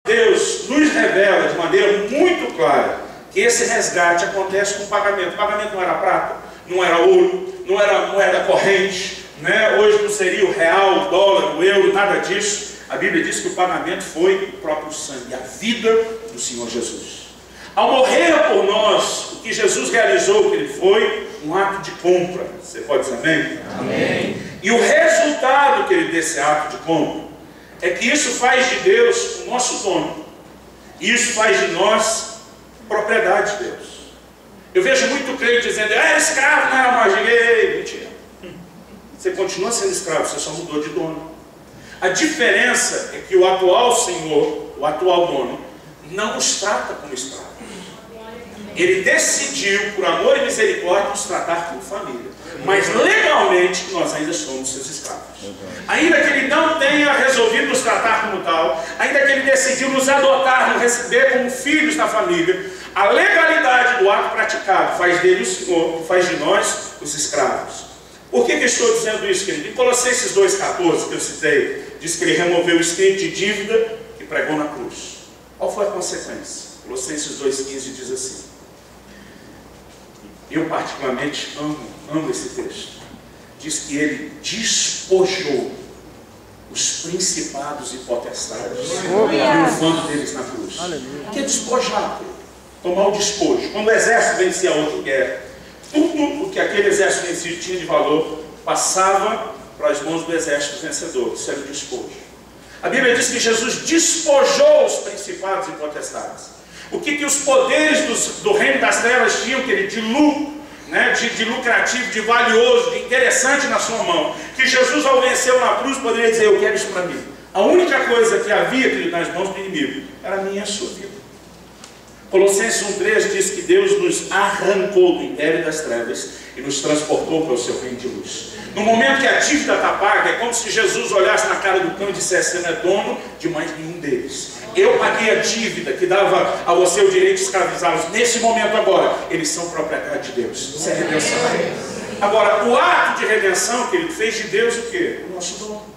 Deus nos revela de maneira muito clara que esse resgate acontece com pagamento. O pagamento não era prata, não era ouro, não era moeda corrente, né? Hoje não seria o real, o dólar, o euro, nada disso. A Bíblia diz que o pagamento foi o próprio sangue, a vida do Senhor Jesus. Ao morrer por nós, o que Jesus realizou, que ele foi um ato de compra. Você pode dizer amém? Amém. E o resultado, querido, desse ato de compra é que isso faz de Deus o nosso dono. E isso faz de nós propriedade de Deus. Eu vejo muito crente dizendo, escravo, não era mais ninguém. Mentira. Você continua sendo escravo, você só mudou de dono. A diferença é que o atual senhor, o atual dono, não nos trata como escravos. Ele decidiu, por amor e misericórdia, nos tratar como família. Mas legalmente nós ainda somos seus escravos. Ainda que ele não tenha resolvido nos tratar como tal, ainda que ele decidiu nos adotar, nos receber como filhos da família, a legalidade do ato praticado faz dele o Senhor, faz de nós os escravos. Por que eu estou dizendo isso, querido? Em Colossenses 2,14, que eu citei, diz que ele removeu o escrito de dívida e pregou na cruz. Qual foi a consequência? Colossenses 2,15 diz assim. Eu particularmente amo esse texto. Diz que ele despojou os principados e potestades, triunfando deles na cruz. O que é despojar? Tomar o despojo. Quando o exército vencia outra guerra, tudo o que aquele exército vencido tinha de valor passava para as mãos do exército vencedor. Isso era o despojo. A Bíblia diz que Jesus despojou os principados e potestades. O que os poderes do reino das trevas tinham, querido, de lucro, né, de lucrativo, de valioso, de interessante na sua mão, que Jesus, ao venceu na cruz, poderia dizer, eu quero isso para mim. A única coisa que havia, querido, nas mãos do inimigo era a minha e a sua vida. Colossenses 1,3 diz que Deus nos arrancou do império das trevas e nos transportou para o seu reino de luz. No momento que a dívida está paga, é como se Jesus olhasse na cara do cão e dissesse, você não é dono de mais nenhum deles. Eu paguei a dívida que dava ao seu direito de escravizá-los. Nesse momento agora, eles são propriedade de Deus. Isso é redenção. Agora, o ato de redenção que ele fez de Deus o quê? O nosso dono.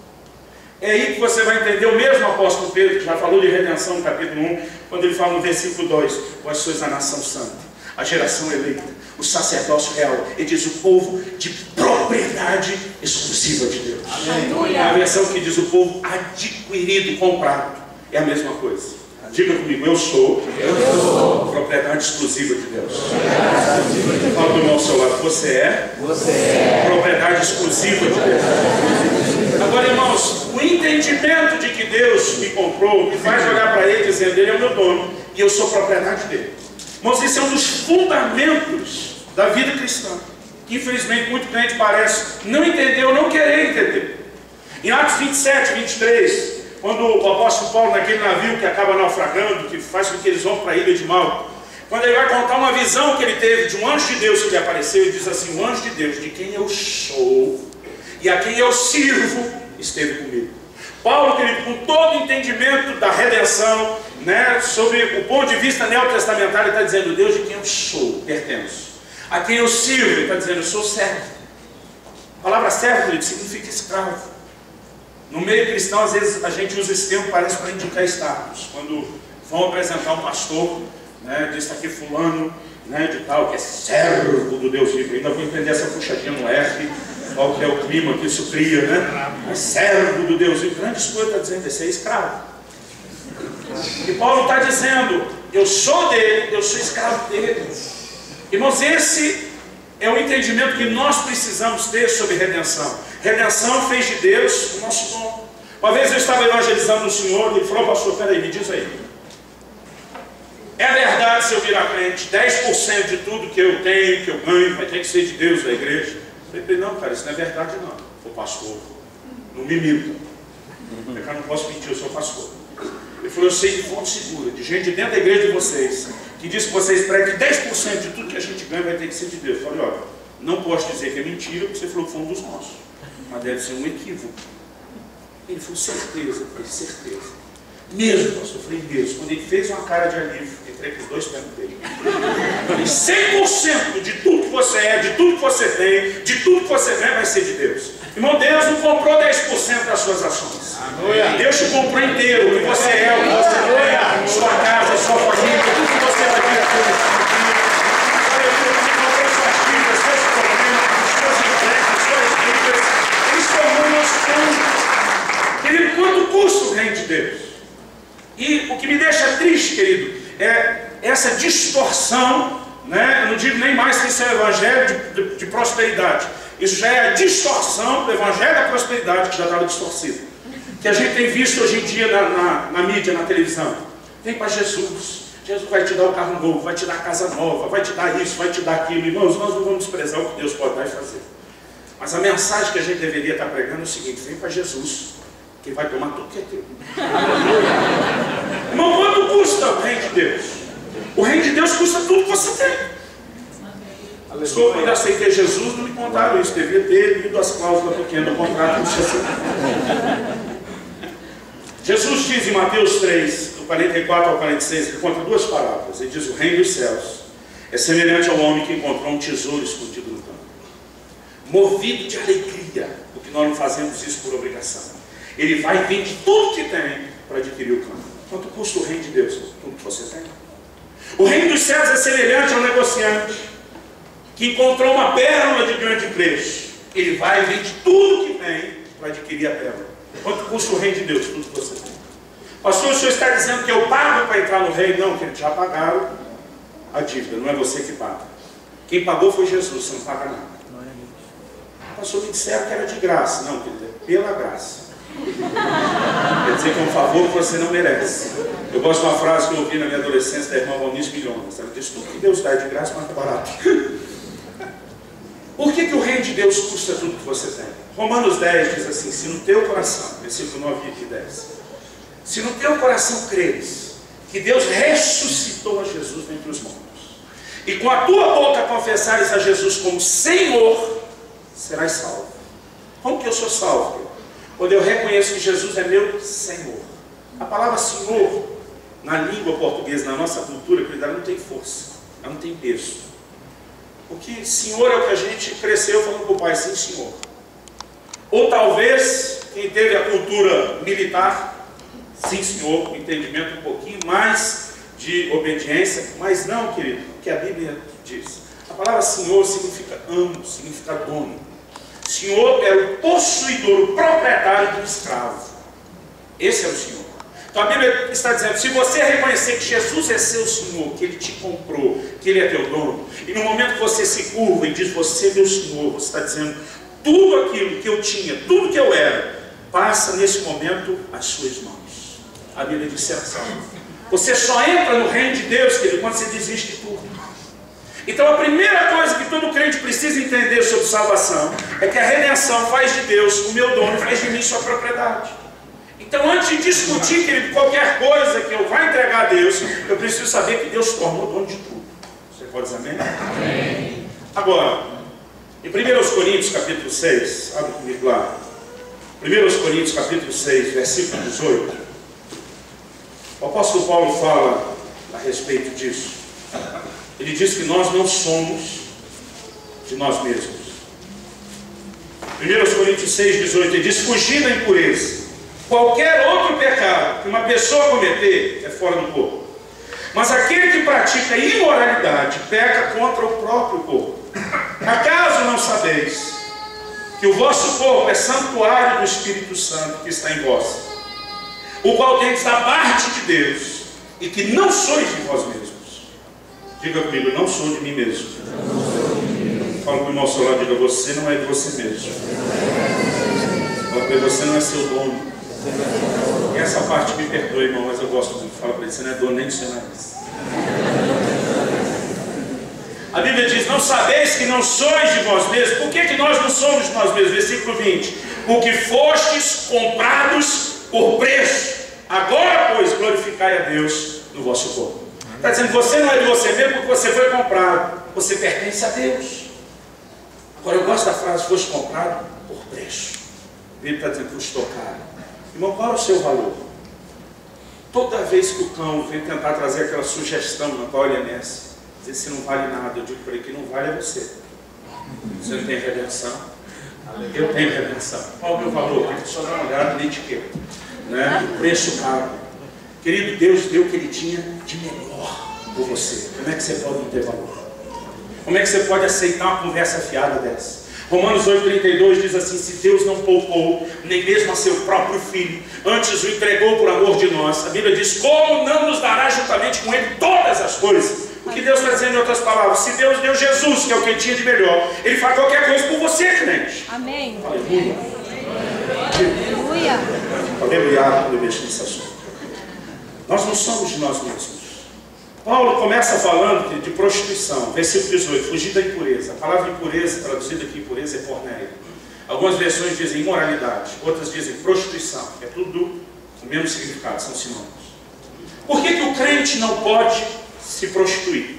É aí que você vai entender o mesmo apóstolo Pedro, que já falou de redenção no capítulo 1, quando ele fala no versículo 2, vós sois a nação santa, a geração eleita, o sacerdócio real. Ele diz o povo de propriedade exclusiva de Deus. Aleluia. A versão que diz o povo adquirido, comprado, é a mesma coisa. Diga comigo, eu sou propriedade exclusiva de Deus. Fala do irmão ao seu lado, você é propriedade exclusiva de Deus. Agora, irmãos, o entendimento de que Deus me comprou me faz olhar para ele dizendo, ele é o meu dono e eu sou propriedade dele. Irmãos, isso é um dos fundamentos da vida cristã. Infelizmente, muito crente parece não entender ou não querer entender. Em Atos 27, 23, quando o apóstolo Paulo, naquele navio que acaba naufragando, que faz com que eles vão para a ilha de Malta, quando ele vai contar uma visão que ele teve de um anjo de Deus que lhe apareceu, ele diz assim, o anjo de Deus, de quem eu sou e a quem eu sirvo, esteve comigo. Paulo, querido, com todo o entendimento da redenção, né, sobre o ponto de vista neotestamentário, ele está dizendo, Deus de quem eu sou, pertenço. A quem eu sirvo, ele está dizendo, eu sou servo. A palavra servo, querido, significa escravo. No meio cristão, às vezes, a gente usa esse termo, parece para indicar status. Quando vão apresentar um pastor, né, diz aqui fulano, né, de tal, que é servo do Deus vivo. Ainda vou entender essa puxadinha no R, qual que é o clima que isso cria, né? É servo do Deus vivo. Grandes coisas está dizendo, esse é escravo. E Paulo está dizendo, eu sou dele, eu sou escravo dele. Irmãos, esse é o entendimento que nós precisamos ter sobre redenção. Redenção fez de Deus o nosso dom. Uma vez eu estava evangelizando o Senhor e ele falou, pastor, peraí, me diz aí. É verdade, se eu virar crente, 10% de tudo que eu tenho, que eu ganho, vai ter que ser de Deus, da igreja? Eu falei, não, cara, isso não é verdade não. Ô pastor, não me minta. Eu não posso mentir, eu sou pastor. Ele falou, eu sei de fonte segura, de gente dentro da igreja de vocês, que diz que vocês pregam que 10% de tudo que a gente ganha vai ter que ser de Deus. Eu falei, olha, não posso dizer que é mentira, porque você falou que foi um dos nossos. Mas deve ser um equívoco. Ele falou, certeza, certeza. Mesmo, pastor, eu falei, mesmo. Quando ele fez uma cara de alívio, entrei com os dois pés no peito. Eu falei, 100% de tudo que você é, de tudo que você tem, de tudo que você ganha, vai ser de Deus. Irmão, Deus não comprou 10% das suas ações. Deus te comprou inteiro, o que você é, o que você ganha. E o que me deixa triste, querido, é essa distorção, né? Eu não digo nem mais que isso é o evangelho de prosperidade. Isso já é a distorção do evangelho da prosperidade, que já estava distorcido. Que a gente tem visto hoje em dia na mídia, na televisão. Vem para Jesus. Jesus vai te dar o carro novo, vai te dar a casa nova, vai te dar isso, vai te dar aquilo. Irmãos, nós não vamos desprezar o que Deus pode dar e fazer. Mas a mensagem que a gente deveria estar pregando é o seguinte: vem para Jesus, que vai tomar tudo que é teu. Irmão, quanto custa o reino de Deus? O reino de Deus custa tudo que você tem. Quando eu aceitei Jesus, não me contaram isso. Devia ter lido as cláusulas pequenas do contrato. Jesus diz em Mateus 3, do 44 ao 46, ele conta duas parábolas. Ele diz: o reino dos céus é semelhante ao homem que encontrou um tesouro escondido no campo, movido de alegria, porque nós não fazemos isso por obrigação. Ele vai e vende tudo que tem para adquirir o campo. Quanto custa o reino de Deus? Tudo que você tem. O reino dos céus é semelhante ao negociante que encontrou uma pérola de grande preço. Ele vai e vende tudo que tem para adquirir a pérola. Quanto custa o reino de Deus? Tudo que você tem. Pastor, o senhor está dizendo que eu pago para entrar no reino? Não, que eles já pagaram a dívida, não é você que paga. Quem pagou foi Jesus, você não paga nada. Pastor, me disseram que era de graça. Não, querido, é pela graça. Quer dizer que é um favor que você não merece. Eu gosto de uma frase que eu ouvi na minha adolescência da irmã Valnice Milhões. Ela diz: tudo que Deus dá é de graça, mas é barato. Por que o reino de Deus custa tudo que você tem? Romanos 10 diz assim: se no teu coração, versículo 9 e 10, se no teu coração creres que Deus ressuscitou a Jesus dentre os mortos, e com a tua boca confessares a Jesus como Senhor, serás salvo. Como que eu sou salvo? Quando eu reconheço que Jesus é meu Senhor. A palavra Senhor, na língua portuguesa, na nossa cultura, ela não tem força, ela não tem peso. Porque Senhor é o que a gente cresceu falando para o Pai: sim, Senhor. Ou talvez, quem teve a cultura militar, sim, Senhor, com entendimento um pouquinho mais de obediência. Mas não, querido, o que a Bíblia diz. A palavra Senhor significa amo, significa dono. Senhor é o possuidor, o proprietário do escravo. Esse é o Senhor. Então a Bíblia está dizendo: se você reconhecer que Jesus é seu Senhor, que Ele te comprou, que Ele é teu dono, e no momento que você se curva e diz: você é meu Senhor, você está dizendo: tudo aquilo que eu tinha, tudo que eu era, passa nesse momento às suas mãos. A Bíblia diz: será salvo. Você só entra no reino de Deus, querido, quando você desiste de tudo. Então a primeira coisa que todo crente precisa entender sobre salvação é que a redenção faz de Deus o meu dono, faz de mim sua propriedade. Então, antes de discutir, querido, qualquer coisa que eu vá entregar a Deus, eu preciso saber que Deus tornou dono de tudo. Você pode dizer amém? Amém. Agora, em 1 Coríntios capítulo 6, abre comigo lá. 1 Coríntios capítulo 6, versículo 18. O apóstolo Paulo fala a respeito disso. Ele diz que nós não somos de nós mesmos. 1 Coríntios 6, 18, ele diz: fugindo da impureza. Qualquer outro pecado que uma pessoa cometer é fora do corpo. Mas aquele que pratica imoralidade peca contra o próprio corpo. Acaso não sabeis que o vosso corpo é santuário do Espírito Santo que está em vós, o qual tendes da parte de Deus, e que não sois de vós mesmos? Diga comigo: não sou de mim mesmo. Fala para o irmão ao seu lado: diga: você não é de você mesmo. Fala para ele: você não é seu dono. E essa parte me perdoa, irmão, mas eu gosto muito. Fala para ele: você não é dono nem do seu nariz. A Bíblia diz: não sabeis que não sois de vós mesmos. Por que nós não somos de nós mesmos? Versículo 20: porque fostes comprados por preço. Agora, pois, glorificai a Deus no vosso corpo. Está dizendo que você não é de você mesmo porque você foi comprado. Você pertence a Deus. Agora, eu gosto da frase: foste comprado por preço. A Bíblia está dizendo que custou caro. Irmão, qual é o seu valor? Toda vez que o cão vem tentar trazer aquela sugestão na qual ele é nessa, dizer se não vale nada, eu digo para ele que não vale é você. Você não tem redenção? Eu tenho redenção. Qual é o meu valor? Ele só dá uma olhada na etiqueta, né? O preço caro. Querido, Deus deu o que Ele tinha de melhor por você. Como é que você pode não ter valor? Como é que você pode aceitar uma conversa fiada dessa? Romanos 8,32 diz assim: se Deus não poupou nem mesmo a seu próprio Filho, antes o entregou por amor de nós, a Bíblia diz: como não nos dará juntamente com Ele todas as coisas? O que Deus está dizendo em outras palavras? Se Deus deu Jesus, que é o que tinha de melhor, Ele faz qualquer coisa por você, crente. Amém. Aleluia. Aleluia. Aleluia, quando eu mexo nesse assunto. Nós não somos de nós mesmos. Paulo começa falando de prostituição, versículo 18, fugir da impureza. A palavra impureza, traduzida aqui impureza, é porneia. Algumas versões dizem imoralidade, outras dizem prostituição. É tudo o mesmo significado, são sinônimos. Por que o crente não pode se prostituir?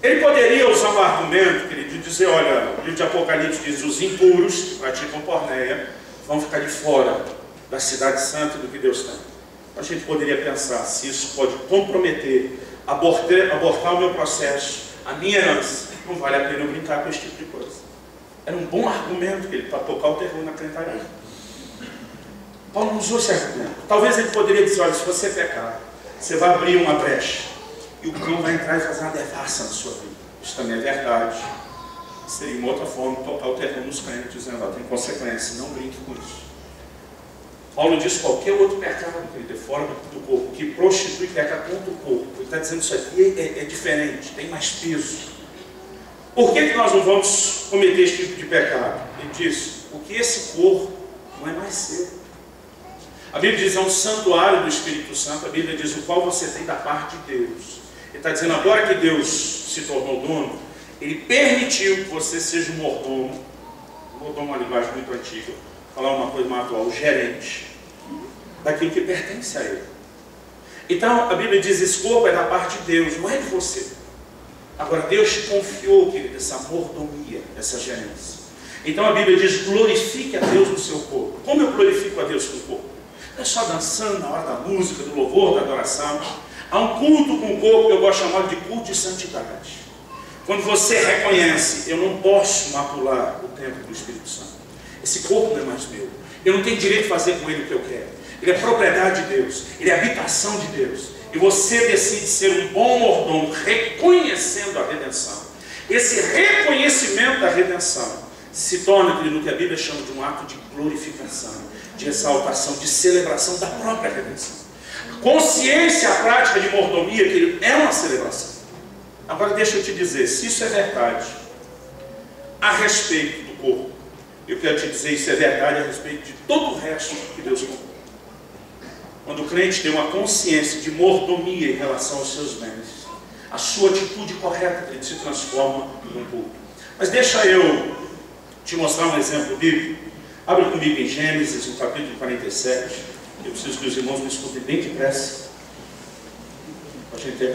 Ele poderia usar um argumento, querido, de dizer: olha, o livro de Apocalipse diz: os impuros que praticam porneia vão ficar de fora da cidade santa e do que Deus tem. A gente poderia pensar se isso pode comprometer, abortar o meu processo, a minha herança. Não vale a pena eu brincar com esse tipo de coisa. Era um bom argumento para tocar o terror na crentaria. Paulo não usou esse argumento. Talvez ele poderia dizer: olha, se você pecar, você vai abrir uma brecha e o cão vai entrar e fazer uma devassa na sua vida. Isso também é verdade. Seria uma outra forma de tocar o terror nos crentes, dizendo: ó, tem consequência, não brinque com isso. Paulo diz: qualquer outro pecado, querido, é fora do corpo, que prostitui peca contra o corpo. Ele está dizendo: isso aqui é diferente, tem mais peso. Por que nós não vamos cometer esse tipo de pecado? Ele diz: porque esse corpo não é mais seu. A Bíblia diz: é um santuário do Espírito Santo. A Bíblia diz: o qual você tem da parte de Deus. Ele está dizendo: agora que Deus se tornou dono, Ele permitiu que você seja um mordomo. Mordomo é uma linguagem muito antiga. Falar uma coisa mais atual: o gerente daquilo que pertence a Ele. Então a Bíblia diz: esse corpo é da parte de Deus, não é de você. Agora Deus te confiou, querido, essa mordomia, essa gerência. Então a Bíblia diz: glorifique a Deus no seu corpo. Como eu glorifico a Deus com o corpo? Não é só dançando na hora da música, do louvor, da adoração. Há um culto com o corpo que eu gosto de chamar de culto de santidade. Quando você reconhece: eu não posso macular o templo do Espírito Santo. Esse corpo não é mais meu. Eu não tenho direito de fazer com ele o que eu quero. Ele é propriedade de Deus. Ele é habitação de Deus. E você decide ser um bom mordomo, reconhecendo a redenção. Esse reconhecimento da redenção se torna, no que a Bíblia chama de um ato de glorificação, de exaltação, de celebração da própria redenção. A consciência, a prática de mordomia, querido, é uma celebração. Agora deixa eu te dizer, se isso é verdade a respeito do corpo, eu quero te dizer: isso é verdade a respeito de todo o resto que Deus comprou. Quando o crente tem uma consciência de mordomia em relação aos seus bens, a sua atitude correta, ele se transforma num culto. Mas deixa eu te mostrar um exemplo bíblico. Abre comigo em Gênesis, no capítulo 47. Eu preciso que os irmãos me escutem bem depressa, para a gente terminar.